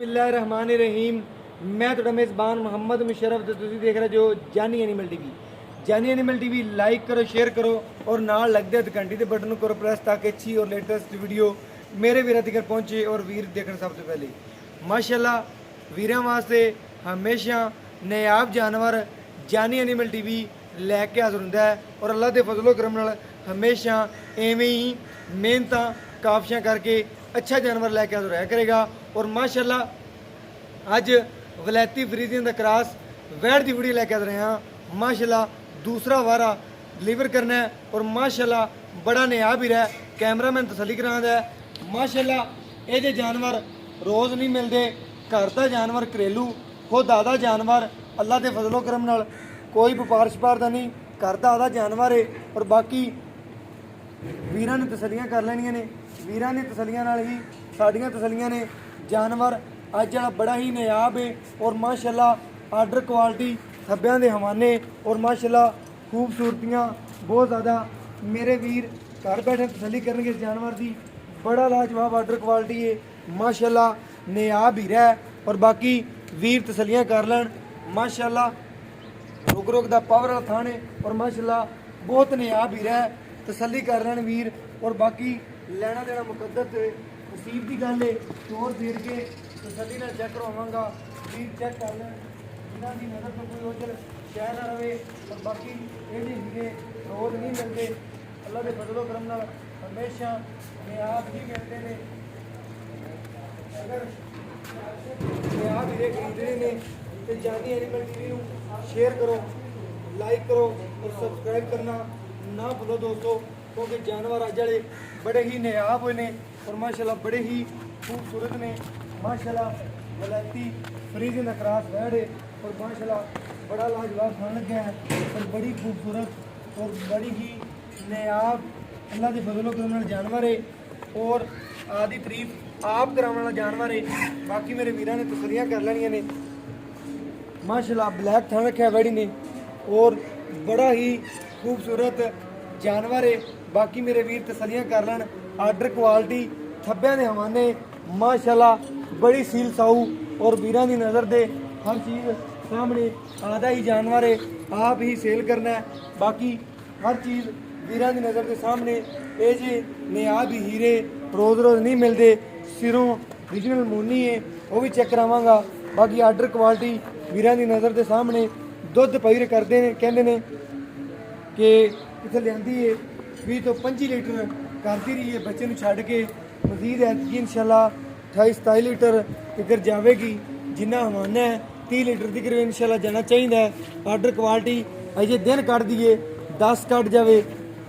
बिस्मिल्लाहिर्रहमानिर्रहीम। मैं ਤੁਹਾਡਾ मेज़बान मोहम्मद मुशर्रफ ਤੇ ਤੁਸੀਂ ਦੇਖ ਰਹੇ ਜੋ ਜਾਨੀ ਐਨੀਮਲ ਟੀਵੀ। ਜਾਨੀ ਐਨੀਮਲ ਟੀਵੀ ਲਾਈਕ ਕਰੋ, ਸ਼ੇਅਰ ਕਰੋ ਔਰ ਨਾਲ ਲੱਗਦੇ ਘੰਟੀ ਦੇ ਬਟਨ ਨੂੰ ਕਰੋ ਪ੍ਰੈਸ ਤਾਂ ਕਿ ਅੱਛੀ ਔਰ ਲੇਟੈਸਟ ਵੀਡੀਓ ਮੇਰੇ ਵੀਰਾਂ ਤੱਕ ਪਹੁੰਚੇ ਔਰ ਵੀਰ ਦੇਖਣ ਸਭ ਤੋਂ ਪਹਿਲੇ। ਮਾਸ਼ਾਅੱਲਾ ਵੀਰਾਂ ਵਾਸਤੇ ਹਮੇਸ਼ਾ ਨਾਯਾਬ ਜਾਨਵਰ ਜਾਨੀ ਐਨੀਮਲ ਟੀਵੀ ਲੈ ਕੇ ਹਾਜ਼ਰ ਹੁੰਦਾ ਹੈ ਔਰ ਅੱਲਾਹ ਦੇ ਫਜ਼ਲੋ ਕਰਮ ਨਾਲ ਹਮੇਸ਼ਾ ਐਵੇਂ ਹੀ ਮਿਹਨਤਾਂ ਕਾਫਸ਼ਾਂ ਕਰਕੇ अच्छा जानवर लैके हाजिर रहा करेगा। और माशाल्लाह अज वलैती फ्रीजियन का क्रॉस वैट की वीडियो लैके हाजिर रहे हैं। माशाल्लाह दूसरा वारा डिलीवर करना है और माशाल्लाह बड़ा नायाब ही रहा। कैमरामैन तसली करांदा है। माशाल्लाह ये जानवर रोज़ नहीं मिलते। घर का जानवर घरेलू खुद आधा जानवर अल्लाह के फजलो करम नाल कोई व्यापार छपार का नहीं, घर का आधा जानवर है। और बाकी वीरां ने तसलियां कर लैनियां ने। वीरां ने तसलियां नाल ही साडियां तसलियां ने। जानवर अज वाला बड़ा ही नायाब है और माशाल्लाह आर्डर क्वालिटी थब्बियां दे हवाने और माशाल्लाह खूबसूरतियां बहुत ज़्यादा। मेरे वीर घर बैठे तसली करनगे इस जानवर की। बड़ा लाजवाब आर्डर क्वालिटी है माशाल्लाह, नायाब ही रहा। और बाकी वीर तसलियां कर लैन। माशाल्लाह रुक रुक दा पावर वाला थान है और माशाल्लाह बहुत नायाब ही रहा। तसली कर लैन वीर। और बाकी ਲੈਣਾ ਦੇਣਾ ਮੁਕੱਦਰ ਤੇ ਨਸੀਬ ਦੀ ਗੱਲ ਹੈ। ਚੋਰ ਦੇੜ ਕੇ ਤਸੱਲੀ ਨਾਲ ਚੈੱਕ ਕਰਵਾਵਾਂਗਾ। ਵੀਰ ਚੈੱਕ ਕਰ ਲੈ ਇਹਨਾਂ ਦੀ ਨਜ਼ਰ ਤੋਂ ਕੋਈ ਉਧਰ ਸ਼ਹਿਰ ਨਾ ਰਵੇ। और बाकी ਇਹਦੇ ਹੀਰੇ ਰੋਜ਼ ਨਹੀਂ ਮਿਲਦੇ। ਅੱਲਾਹ ਦੇ ਫਜ਼ਲੋ ਕਰਮ ਨਾਲ ਹਮੇਸ਼ਾ ਨਿਆਬ ਹੀ ਮਿਲਦੇ ਨੇ। ਅਗਰ ਨਿਆਬ ਹੀਰੇ ਖਰੀਦਣੇ ਨੇ ਤੇ ਜਾਨੀ ਐਨੀਮਲ ਟੀਵੀ ਨੂੰ ਸ਼ੇਅਰ ਕਰੋ, ਲਾਈਕ ਕਰੋ और सब्सक्राइब करना ना भूलो दोस्तों, क्योंकि जानवर अज वाले बड़े ही नायाब हुए ने और माशाल्लाह बड़े ही खूबसूरत ने। माशाल्लाह वलैती फ्रीजियन का क्रॉस वैट है और माशाल्लाह बड़ा लाजवाब खान लग गया है और बड़ी खूबसूरत और बड़ी ही नायाब अल्लाह के फजलो करम नाल जानवर है और आदि तारीफ आप कराने वाला जानवर है। बाकी मेरे वीरां ने तसलियां कर लैनियां ने। माशाल्लाह ब्लैक थान रखा वैड़ी ने और बड़ा ही खूबसूरत जानवर है। बाकी मेरे वीर तसलियां कर लैन। आर्डर क्वालिटी थब्बियां दे हवाने माशाल्लाह बड़ी सील साऊ और वीरां दी नज़र दे हर चीज़ सामने आधा ही जानवर है, आप ही सेल करना है। बाकी हर चीज़ वीरां दी नज़र के सामने। ये जे नायाब ही हीरे रोज़ रोज़ नहीं मिलते। सिरों ओरिजिनल मूनी है वो भी चेक करावांगा। बाकी आर्डर क्वालिटी वीरां दी नज़र के सामने। दुध पईर करते हैं कहते हैं कि इतने लियांदी है 20 ਤੋਂ 25 लीटर करती रही है बच्चे ਨੂੰ ਛੱਡ के। मजीद है कि इंशाल्लाह 28-27 लीटर तक जाएगी। जिन्ना हवाना है 30 लीटर तक इंशाल्लाह जाना चाहिए। आर्डर क्वालिटी अजे दिन कट दिए 10 कट जाए,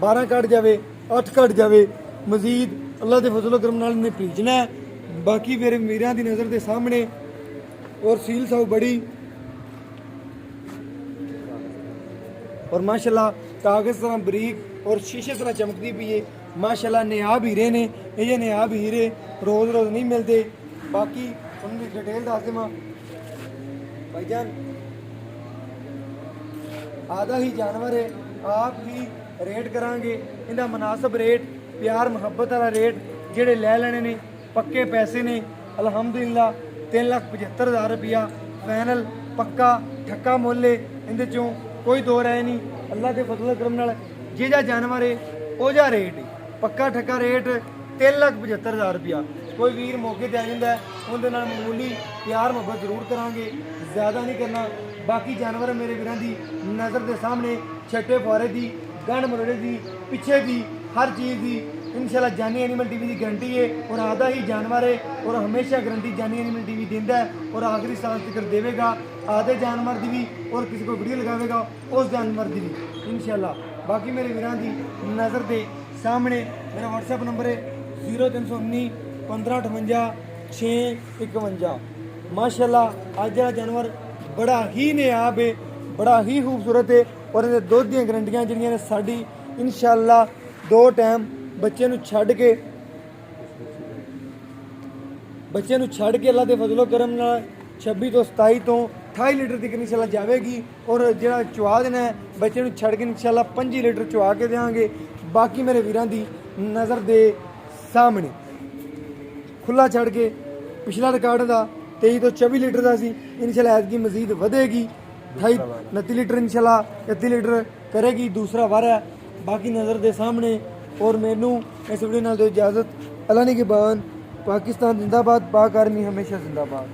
12 कट जाए, 8 कट जाए। मजीद अल्लाह के फजलो करम नाल ने भेजना है। बाकी मेरे मीरां की नज़र के सामने और सील साऊ बड़ी और माशाल्लाह कागज़ तरह बरीक और शीशे तरह चमकती पी है। माशाल्लाह नायाब हीरे ने। ये नायाब हीरे रोज़ रोज़ नहीं मिलते। बाकी उनकी डिटेल दस देवां भाईजान। आधा ही जानवर है, आप ही रेट करांगे। इनका मुनासिब रेट प्यार मुहब्बत वाला रेट जेड़े लै लेने ने पक्के पैसे ने। अलहमदुलिल्लाह 3,75,000 रुपया फाइनल पक्का ठक्का मुल है। इहदे चों कोई दो राय नहीं। अल्लाह के फजल करम नाल जिहा जानवर है वो जा रेट है। पक्का ठक्का रेट 3,75,000 रुपया। कोई वीर मौके पर आ जाता है उनके नाल मामूली प्यार मुहब्बत जरूर करांगे, ज़्यादा नहीं करना। बाकी जानवर मेरे वीरां दी नज़र के सामने छट्टे फुआरे की गंढ मरोड़े की पिछे की हर चीज़ की इंशाल्लाह जानी एनिमल टीवी की गारंटी है। और आधा ही जानवर है और हमेशा गारंटी जानी एनिमल टीवी देता है और आखिरी सांस तक देगा। आधे जानवर की भी और किसी को वीडियो लगाएगा उस जानवर की भी इंशाल्लाह। बाकी मेरे वीरां की नज़र के सामने मेरा व्हाट्सएप नंबर है 0319 1558 651। माशाल्लाह अज वाला जानवर बड़ा ही नायाब है, बड़ा ही खूबसूरत है और इहदे दुध दी गारंटियां जिहड़ियां ने साडी इंशाल्लाह 2 टाइम बच्चे नूं छड्ड के अल्लाह के फजलो करम नाल 26 ਤੋਂ 27 ਤੋਂ 28 लीटर तक इंशाल्लाह जाएगी। और जो चुआ देना है बच्चे नूं छड्ड के इंशाल्लाह 25 लीटर चुआ के देंगे। बाकी मेरे वीरां दी नज़र दे सामने खुला छड़ के पिछला रिकॉर्ड का 23 ਤੋਂ 24 ਲੀਟਰ ਦਾ ਸੀ। ਇਨਸ਼ਾਅੱਲਾ ਐਤਕੀ ਮਜ਼ੀਦ ਵਧੇਗੀ 28 29 ਲੀਟਰ ਇਨਸ਼ਾਅੱਲਾ 31 ਲੀਟਰ ਕਰੇਗੀ। ਦੂਸਰਾ ਵਾਰ ਹੈ ਬਾਕੀ ਨਜ਼ਰ ਦੇ ਸਾਹਮਣੇ। ਔਰ ਮੈਨੂੰ ਇਸ ਵੀਡੀਓ ਨਾਲ ਦਿਓ ਇਜਾਜ਼ਤ। ਅੱਲਾ ਨਿਗहबान। पाकिस्तान जिंदाबाद। पाक आर्मी हमेशा जिंदाबाद।